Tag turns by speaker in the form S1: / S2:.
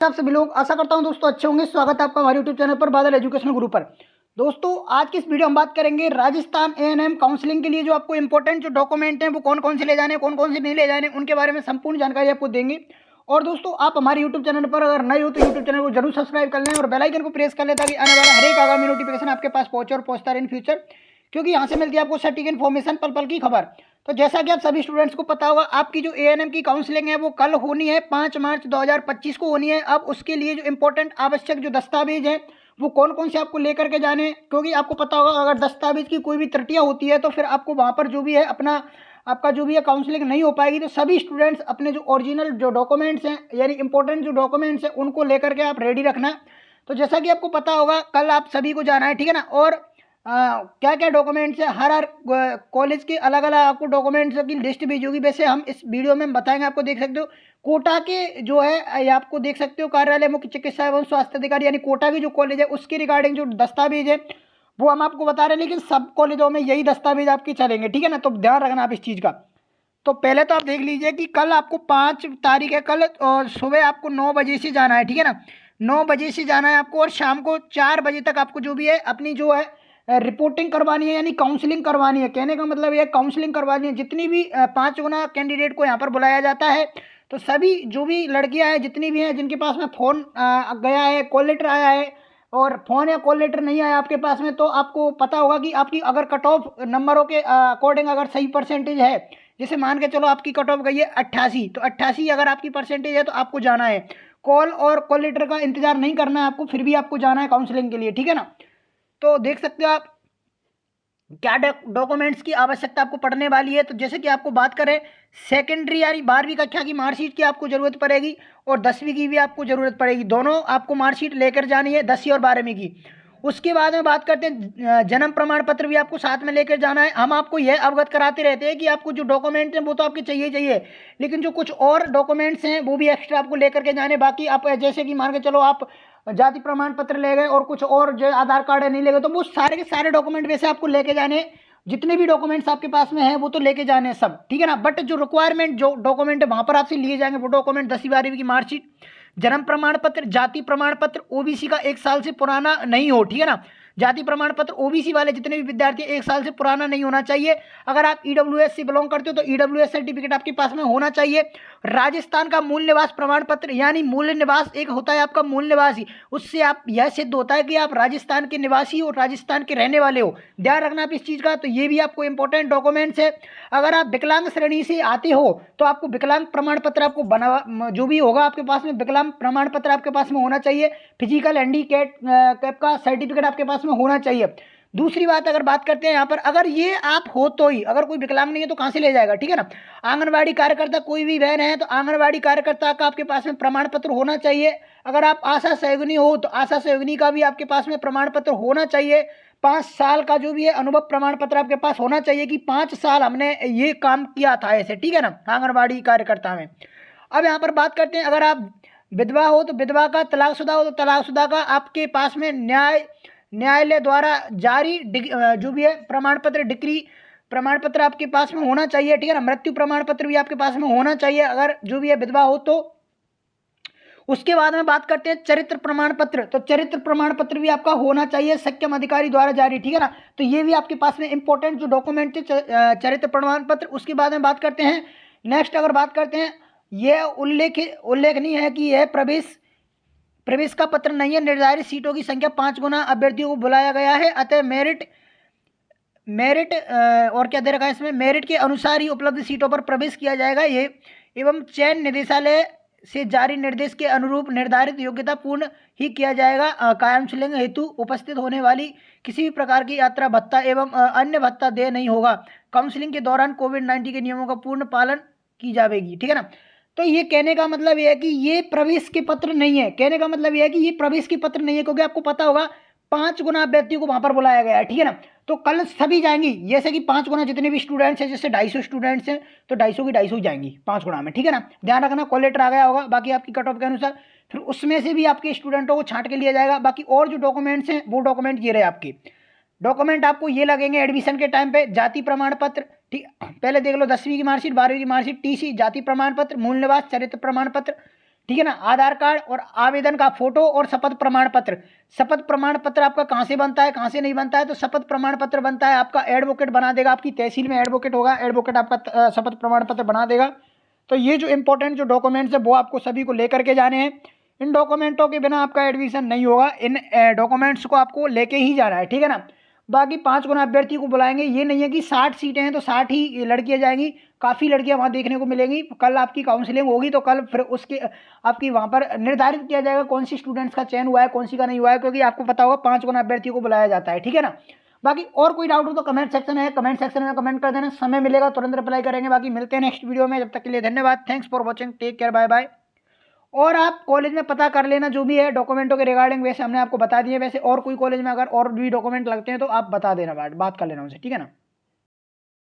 S1: आप सभी लोग आशा करता हूं दोस्तों अच्छे होंगे। स्वागत है आपका हमारे यूट्यूब चैनल पर बादल एजुकेशन गुरु पर। दोस्तों आज की इस वीडियो में बात करेंगे राजस्थान एएनएम काउंसलिंग के लिए जो आपको इंपॉर्टेंट जो डॉक्यूमेंट हैं वो कौन कौन से ले जाने, कौन कौन से नहीं ले जाने, उनके बारे में संपूर्ण जानकारी आपको देंगे। और दोस्तों आप हमारे यूट्यूब चैनल पर अगर नए हो तो यूट्यूब चैनल को जरूर सब्सक्राइब कर लें और बेल आइकन को प्रेस कर लें ताकि आने वाला हर एक आगामी नोटिफिकेशन आपके पास पहुंचे और पहुंचता रहे इन फ्यूचर, क्योंकि यहाँ से मिलती है आपको सटीक इन्फॉर्मेशन, पल पल की खबर। तो जैसा कि आप सभी स्टूडेंट्स को पता होगा, आपकी जो एएनएम की काउंसलिंग है वो कल होनी है, 5 मार्च 2025 को होनी है। अब उसके लिए जो इंपॉर्टेंट आवश्यक जो दस्तावेज हैं वो कौन कौन से आपको लेकर के जाने हैं, क्योंकि आपको पता होगा अगर दस्तावेज की कोई भी त्रुटियां होती है तो फिर आपको वहाँ पर जो भी है आपका जो भी है काउंसलिंग नहीं हो पाएगी। तो सभी स्टूडेंट्स अपने जो ओरिजिनल जो डॉक्यूमेंट्स हैं यानी इंपॉर्टेंट जो डॉक्यूमेंट्स हैं उनको लेकर के आप रेडी रखना। तो जैसा कि आपको पता होगा कल आप सभी को जाना है, ठीक है ना। और क्या क्या डॉक्यूमेंट्स है, हर कॉलेज के अलग अलग आपको डॉक्यूमेंट्स की लिस्ट भेजी होगी। वैसे हम इस वीडियो में बताएंगे, आपको देख सकते हो कोटा के जो है ये आपको देख सकते हो कार्यालय मुख्य चिकित्सा एवं स्वास्थ्य अधिकारी यानी कोटा की जो कॉलेज है उसके रिगार्डिंग जो दस्तावेज है वो हम आपको बता रहे हैं, लेकिन सब कॉलेजों में यही दस्तावेज आपके चलेंगे, ठीक है ना। तो ध्यान रखना आप इस चीज़ का। तो पहले तो आप देख लीजिए कि कल आपको 5 तारीख है, कल और सुबह आपको 9 बजे से जाना है, ठीक है ना। 9 बजे से जाना है आपको और शाम को 4 बजे तक आपको जो भी है अपनी जो है रिपोर्टिंग करवानी है यानी काउंसलिंग करवानी है। कहने का मतलब ये काउंसलिंग करवानी है। जितनी भी 5 गुना कैंडिडेट को यहाँ पर बुलाया जाता है, तो सभी जो भी लड़कियां हैं जितनी भी हैं जिनके पास में फ़ोन गया है, कॉल लेटर आया है और फ़ोन या कॉल लेटर नहीं आया आपके पास में, तो आपको पता होगा कि आपकी अगर कट ऑफ नंबरों के अकॉर्डिंग अगर सही परसेंटेज है, जैसे मान के चलो आपकी कट ऑफ गई है 88, तो 88 अगर आपकी परसेंटेज है तो आपको जाना है। कॉल और कॉल लेटर का इंतजार नहीं करना है आपको, फिर भी आपको जाना है काउंसलिंग के लिए, ठीक है ना। तो देख सकते हो आप क्या डॉक्यूमेंट्स की आवश्यकता आपको पड़ने वाली है। तो जैसे कि आपको बात करें सेकेंडरी यानी 12वीं कक्षा की मार्कशीट की आपको ज़रूरत पड़ेगी और 10वीं की भी आपको ज़रूरत पड़ेगी। दोनों आपको मार्कशीट लेकर जानी है, 10वीं और 12वीं की। उसके बाद में बात करते हैं जन्म प्रमाण पत्र भी आपको साथ में लेकर जाना है। हम आपको यह अवगत कराते रहते हैं कि आपको जो डॉक्यूमेंट्स हैं वो तो आपके चाहिए चाहिए, लेकिन जो कुछ और डॉक्यूमेंट्स हैं वो भी एक्स्ट्रा आपको लेकर के जाने। बाकी आप जैसे कि मान के चलो आप जाति प्रमाण पत्र ले गए और कुछ और जो आधार कार्ड है नहीं ले गए, तो वो सारे के सारे डॉक्यूमेंट वैसे आपको लेके जाने। जितने भी डॉक्यूमेंट्स आपके पास में है वो तो लेके जाने हैं सब, ठीक है ना। बट जो रिक्वायरमेंट जो डॉक्यूमेंट है वहां पर आपसे लिए जाएंगे वो डॉक्यूमेंट 10वीं 12वीं की मार्कशीट, जन्म प्रमाण पत्र, जाति प्रमाण पत्र ओबीसी का 1 साल से पुराना नहीं हो, ठीक है ना। जाति प्रमाण पत्र ओबीसी वाले जितने भी विद्यार्थी 1 साल से पुराना नहीं होना चाहिए। अगर आप ईडब्ल्यूएस से बिलोंग करते हो तो ईडब्ल्यूएस सर्टिफिकेट आपके पास में होना चाहिए। राजस्थान का मूल निवास प्रमाण पत्र यानी मूल निवास एक होता है आपका मूल निवासी, उससे आप यह सिद्ध होता है कि आप राजस्थान के निवासी हो, राजस्थान के रहने वाले हो। ध्यान रखना आप इस चीज़ का। तो ये भी आपको इंपॉर्टेंट डॉक्यूमेंट्स है। अगर आप विकलांग श्रेणी से आते हो तो आपको विकलांग प्रमाण पत्र आपको बना जो भी होगा आपके पास में विकलांग प्रमाण पत्र आपके पास में होना चाहिए। फिजिकल हैंडीकैप का सर्टिफिकेट आपके पास में होना चाहिए। दूसरी बात अगर बात करते हैं यहाँ पर, अगर ये आप हो तो ही, अगर कोई विकलांग नहीं है तो कहाँ से ले जाएगा, ठीक है ना। आंगनबाड़ी कार्यकर्ता कोई भी बहन है तो आंगनबाड़ी कार्यकर्ता का आपके पास में प्रमाण पत्र होना चाहिए। अगर आप आशा सहयोगिनी हो तो आशा सहयोगिनी का भी आपके पास में प्रमाण पत्र होना चाहिए। 5 साल का जो भी है अनुभव प्रमाण पत्र आपके पास होना चाहिए कि 5 साल हमने ये काम किया था ऐसे, ठीक है ना, आंगनबाड़ी कार्यकर्ता में। अब यहाँ पर बात करते हैं, अगर आप विधवा हो तो विधवा का, तलाकशुदा हो तो तलाकशुदा का आपके पास में न्यायालय द्वारा जारी जो भी है प्रमाण पत्र, डिग्री प्रमाण पत्र आपके पास में होना चाहिए, ठीक है ना। मृत्यु प्रमाण पत्र भी आपके पास में होना चाहिए अगर जो भी है विधवा हो तो। उसके बाद में बात करते हैं चरित्र प्रमाण पत्र, तो चरित्र प्रमाण पत्र भी आपका होना चाहिए सक्षम अधिकारी द्वारा जारी, ठीक है ना। तो ये भी आपके पास में इंपॉर्टेंट जो डॉक्यूमेंट है चरित्र प्रमाण पत्र। उसके बाद में बात करते हैं नेक्स्ट, अगर बात करते हैं यह उल्लेखनीय है कि यह प्रवेश का पत्र नहीं है। निर्धारित सीटों की संख्या 5 गुना अभ्यर्थियों को बुलाया गया है, अतः मेरिट और क्या दे रखा है इसमें, मेरिट के अनुसार ही उपलब्ध सीटों पर प्रवेश किया जाएगा। ये एवं चयन निदेशालय से जारी निर्देश के अनुरूप निर्धारित योग्यता पूर्ण ही किया जाएगा। काउंसलिंग हेतु उपस्थित होने वाली किसी भी प्रकार की यात्रा भत्ता एवं अन्य भत्ता देय नहीं होगा। काउंसलिंग के दौरान कोविड-19 के नियमों का पूर्ण पालन की जाएगी, ठीक है ना। तो ये कहने का मतलब ये है कि ये प्रवेश के पत्र नहीं है। कहने का मतलब ये है कि ये प्रवेश के पत्र नहीं है, क्योंकि आपको पता होगा 5 गुना अभ्यर्थियों को वहां पर बुलाया गया है, ठीक है ना। तो कल सभी जाएंगी, जैसे कि 5 गुना जितने भी स्टूडेंट्स हैं, जैसे 250 स्टूडेंट्स हैं तो 250 की 250 जाएंगी 5 गुना में, ठीक है ना। ध्यान रखना कॉल लेटर आ गया होगा बाकी आपकी कट ऑफ के अनुसार, फिर उसमें से भी आपके स्टूडेंटों को छांट के लिया जाएगा। बाकी और जो डॉक्यूमेंट्स हैं वो डॉक्यूमेंट ये रहे आपके। डॉक्यूमेंट आपको ये लगेंगे एडमिशन के टाइम पे, जाति प्रमाण पत्र, ठीक, पहले देख लो 10वीं की मार्कशीट, 12वीं की मार्कशीट, टीसी, जाति प्रमाण पत्र, मूल निवास, चरित्र प्रमाण पत्र, ठीक है ना। आधार कार्ड और आवेदन का फोटो और शपथ प्रमाण पत्र। शपथ प्रमाण पत्र आपका कहाँ से बनता है, कहाँ से नहीं बनता है, तो शपथ प्रमाण पत्र बनता है आपका एडवोकेट बना देगा, आपकी तहसील में एडवोकेट होगा, एडवोकेट आपका शपथ प्रमाण पत्र बना देगा। तो ये जो इंपॉर्टेंट जो डॉक्यूमेंट्स है वो आपको सभी को लेकर के जाने हैं। इन डॉक्यूमेंटों के बिना आपका एडमिशन नहीं होगा, इन डॉक्यूमेंट्स को आपको लेके ही जाना है, ठीक है ना। बाकी 5 गुना अभ्यर्थी को बुलाएंगे, ये नहीं है कि 60 सीटें हैं तो 60 ही लड़कियां जाएंगी, काफ़ी लड़कियां वहाँ देखने को मिलेंगी। कल आपकी काउंसलिंग होगी तो कल फिर उसके आपकी वहाँ पर निर्धारित किया जाएगा कौन सी स्टूडेंट्स का चयन हुआ है, कौन सी का नहीं हुआ है, क्योंकि आपको पता होगा 5 गुना अभ्यर्थियों को बुलाया जाता है, ठीक है ना। बाकी और कोई डाउट हो तो कमेंट सेक्शन है, कमेंट सेक्शन में कमेंट कर देना, समय मिलेगा तुरंत रिप्लाई करेंगे। बाकी मिलते हैं नेक्स्ट वीडियो में, जब तक के लिए धन्यवाद। Thanks for watching, take care, bye bye. और आप कॉलेज में पता कर लेना जो भी है डॉक्यूमेंटों के रिगार्डिंग, वैसे हमने आपको बता दिए, वैसे और कोई कॉलेज में अगर और भी डॉक्यूमेंट लगते हैं तो आप बता देना, बात कर लेना उनसे, ठीक है ना।